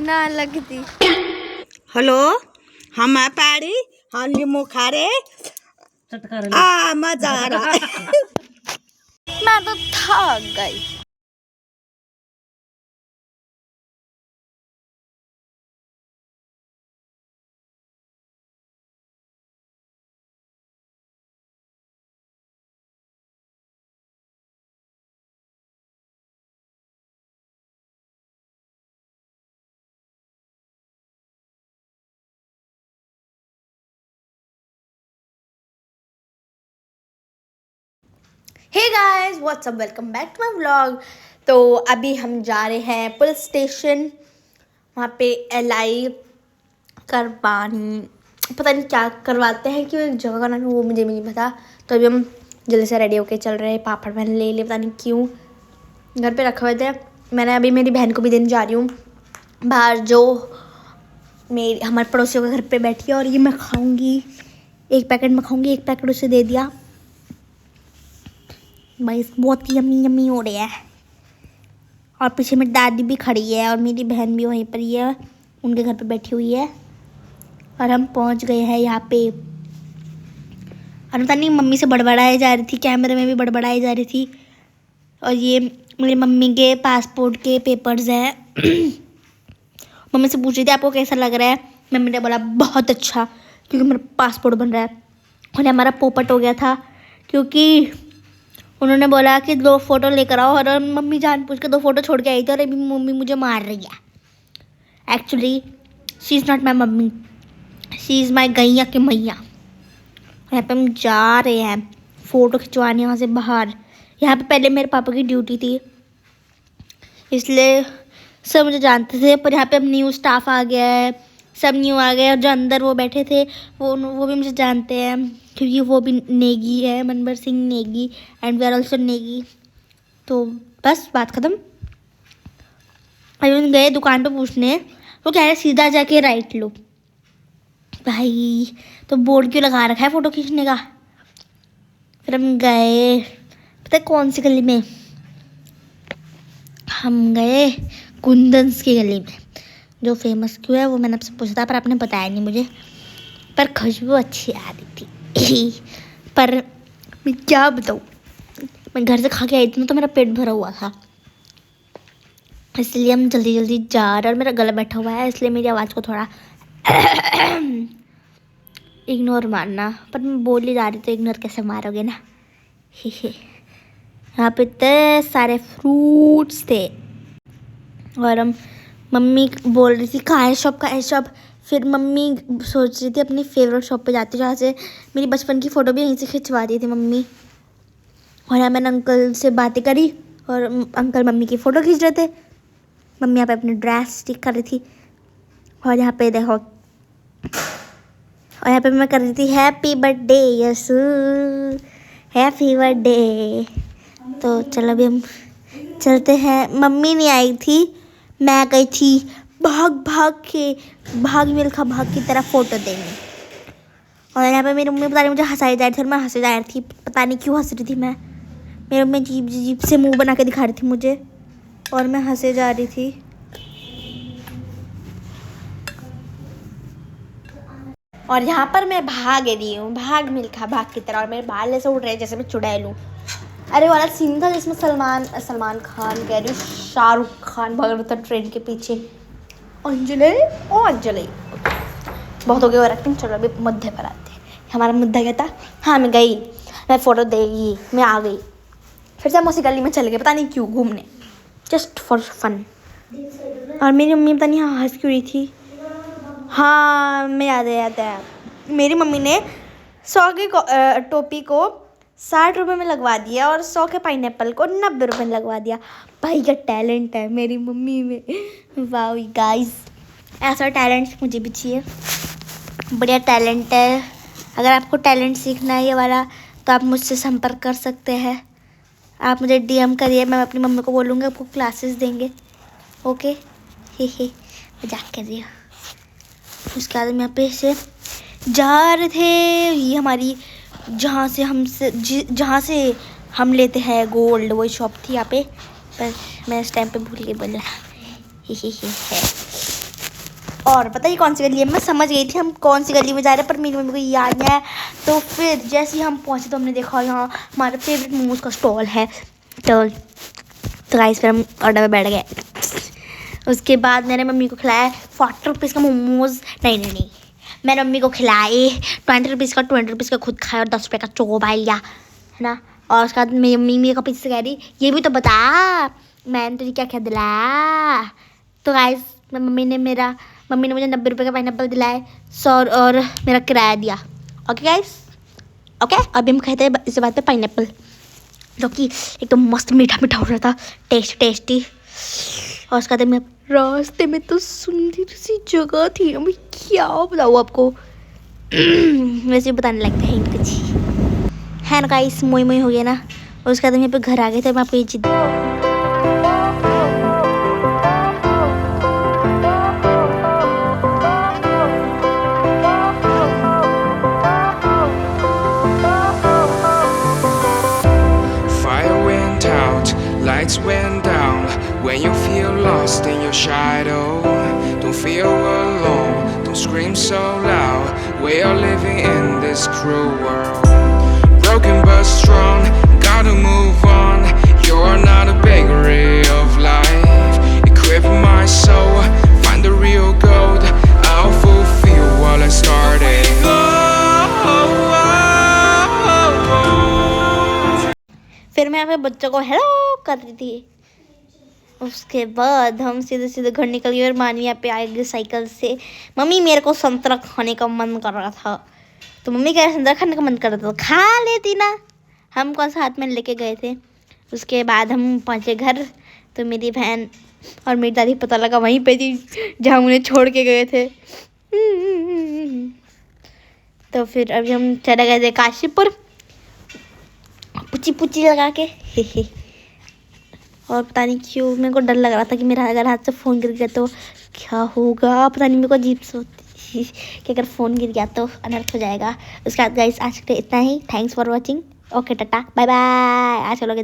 ना लगती। हेलो, हम आ पाड़ी, हम नींबू खा रहे, मजा आ रहा है। मैं तो थक गई। Hey guys, what's up, welcome back to my vlog. तो अभी हम जा रहे हैं पुलिस स्टेशन। वहाँ पे LI करवानी, पता नहीं क्या करवाते हैं, क्यों जगह का नाम वो मुझे नहीं पता। तो अभी हम जल्दी से रेडी होके चल रहे हैं। पापड़ मैंने ले लिए, पता नहीं क्यों घर पे रखे हुए थे। मैंने अभी मेरी बहन को भी देने जा रही हूँ बाहर, जो मेरी हमारे पड़ोसियों के घर पे बैठी है। और ये मैं खाऊंगी, एक पैकेट मैं खाऊंगी, एक पैकेट उसे दे दिया। भाई बहुत यम्मी यम्मी हो रहा है। और पीछे मेरी दादी भी खड़ी है और मेरी बहन भी वहीं पर ही है, उनके घर पे बैठी हुई है। और हम पहुंच गए हैं यहाँ पे। और पता नहीं मम्मी से बड़बड़ाई जा रही थी, कैमरे में भी बड़बड़ाई जा रही थी। और ये मेरी मम्मी के पासपोर्ट के पेपर्स हैं। मम्मी से पूछ रही थी आपको कैसा लग रहा है। मम्मी ने बोला बहुत अच्छा, क्योंकि मेरा पासपोर्ट बन रहा है। और हमारा पोपट हो गया था, क्योंकि उन्होंने बोला कि 2 फोटो लेकर आओ। और मम्मी जानबूझ के 2 फोटो छोड़ के आई थी। और अभी मम्मी मुझे मार रही है। Actually she is not my mummy, she is my गैया की मैया। यहाँ पे हम जा रहे हैं फ़ोटो खिंचवाने यहाँ से बाहर। यहाँ पे पहले मेरे पापा की ड्यूटी थी, इसलिए सब मुझे जानते थे। पर यहाँ पे अब न्यू स्टाफ आ गया है, सब न्यू आ गए। और जो अंदर वो बैठे थे वो भी मुझे जानते हैं, क्योंकि वो भी नेगी है, Manvar Singh Negi, and we are also Negi. तो बस बात ख़त्म। अभी हम गए दुकान पे पूछने, वो कह रहे सीधा जाके राइट लो। भाई तो बोर्ड क्यों लगा रखा है फ़ोटो खींचने का। फिर हम गए, पता है कौन सी गली में हम गए, कुंदन्स की गली में, जो फेमस क्यों है वो मैंने आपसे पूछा था, पर आपने बताया नहीं मुझे। पर खुशबू अच्छी आ रही थी। पर मैं क्या बताऊँ, मैं घर से खा के आई थी ना, तो मेरा पेट भरा हुआ था, इसलिए हम जल्दी जल्दी जा रहे। और मेरा गला बैठा हुआ है, इसलिए मेरी आवाज़ को थोड़ा इग्नोर मारना। पर मैं बोली जा रही, तो इग्नोर कैसे मारोगे ना। यहाँ पे इतने सारे फ्रूट्स थे। और हम मम्मी बोल रही थी कहाँ है शॉप, कहाँ है शॉप। फिर मम्मी सोच रही थी अपनी फेवरेट शॉप पे जाती, जहाँ से मेरी बचपन की फ़ोटो भी यहीं से खिंचवा दी थी मम्मी। और यहाँ मैंने अंकल से बातें करी, और अंकल मम्मी की फ़ोटो खींच रहे थे। मम्मी यहाँ पे अपनी ड्रेस स्टिक कर रही थी। और यहाँ पे देखो, और यहाँ पे मैं कर रही थी हैप्पी बर्थडे यसू, हैप्पी बर्थडे। तो चलो अभी हम चलते हैं। मम्मी नहीं आई थी, मैं गई थी भाग मिल्खा भाग की तरह फ़ोटो देने। और यहाँ पे मेरी मम्मी पता नहीं मुझे हंसाई जा रही थी, और मैं हंसे जा रही थी, पता नहीं क्यों हंस रही थी मैं। मेरी मम्मी अजीब से मुंह बना के दिखा रही थी मुझे, और मैं हंसे जा रही थी। और यहाँ पर मैं भाग रही हूँ, भाग मिल्खा भाग की तरह, और मेरे बाल ऐसे उड़ रहे हैं जैसे मैं चुड़ैल हूँ। अरे वाला सीन था जिसमें सलमान खान कह रही हूँ, शाहरुख खान भाग रहा था ट्रेन के पीछे। अंजलि बहुत हो गया और एक्टिंग। चलो अभी मुद्दे पर आते हैं। हमारा मुद्दा क्या था, हाँ मैं गई, मैं फ़ोटो देगी, मैं आ गई। फिर से हम उसी गली में चले गए, पता नहीं क्यों, घूमने, जस्ट फॉर फन। और मेरी मम्मी पता नहीं हंस क्यों रही थी। हाँ मैं याद है, मेरी मम्मी ने 100 की टोपी को 60 रुपये में लगवा दिया, और 100 के पाइनएप्पल को 90 रुपये में लगवा दिया। भाई का टैलेंट है मेरी मम्मी में। वाह गाइस, ऐसा टैलेंट मुझे भी चाहिए, बढ़िया टैलेंट है। अगर आपको टैलेंट सीखना है ये वाला, तो आप मुझसे संपर्क कर सकते हैं। आप मुझे DM करिए, मैं अपनी मम्मी को बोलूँगी आपको क्लासेस देंगे। ओके, हे मजाक कर रही हूँ। उसके बाद हम यहाँ पे से जा रहे थे, ये हमारी जहाँ से हम लेते हैं गोल्ड, वही शॉप थी यहाँ पे। पर मैं इस टाइम पे भूल के बोला है। और पता है कौन सी गली है, मैं समझ गई थी हम कौन सी गली में जा रहे हैं, पर मेरी मम्मी को याद नहीं है। तो फिर जैसे ही हम पहुँचे तो हमने देखा यहाँ हमारा फेवरेट मोमोज का स्टॉल है। तो गाइस फिर हम ऑर्डर में बैठ गए। उसके बाद मैंने मम्मी को खिलाया 40 रुपीज़ का मोमोज, नहीं मैंने मम्मी को खिलाए 20 रुपीज़ का, 20 रुपीज़ का खुद खाया और 10 रुपये का चोबाई लिया, है ना। और उसके बाद मेरी मम्मी मेरे को पीछे से कह रही ये भी तो बता मैंने तुझे क्या क्या दिलाया। तो गाइस मम्मी ने मुझे 90 रुपये का पाइनएप्पल दिलाए, 100 और मेरा किराया दिया। Okay guys, okay. अभी हम कहते हैं इस बात पे पाइनएप्पल, जो कि एकदम मस्त मीठा मीठा हो रहा था, टेस्टी। और उसके बाद मैं रास्ते में तो सुंदर सी जगह थी, मैं क्या बताऊँ आपको। वैसे बताने लगते हैं कुछ है ना गाइस, मोई हो गया ना। और उसके बाद हम यहाँ पे घर आ गए थे। मैं आपको ये चीज़ Fire went out, lights went down. When you feel lost in your shadow, don't feel alone, don't scream so loud. We are living in this cruel world. Broken but strong, gotta move on. You're not a bakery of life. Equip my soul, find the real gold. I'll fulfill what I started. फिर मैं यहाँ पे बच्चों को hello कर रही थी। उसके बाद हम सीधे घर निकल गए और मानी यहाँ पे आएगी साइकिल से। मम्मी मेरे को संतरा खाने का मन कर रहा था, तो मम्मी कह रही संतरा खाने का मन कर रहा था, खा लेती ना। हम कौन सा हाथ में लेके गए थे। उसके बाद हम पहुँचे घर, तो मेरी बहन और मेरी दादी पता लगा वहीं पे थी जहाँ उन्हें छोड़ के गए थे। तो फिर अभी हम चले गए थे काशीपुर पुची लगा के। और पता नहीं क्यों मेरे को डर लग रहा था कि मेरा अगर हाथ से फ़ोन गिर गया तो क्या होगा। पता नहीं, मेरे को अजीब सोचती कि अगर फ़ोन गिर गया तो अनर्थ हो जाएगा। उसके बाद गाइस आज के लिए इतना ही। Thanks for watching. Okay tata bye bye. आज चलोगे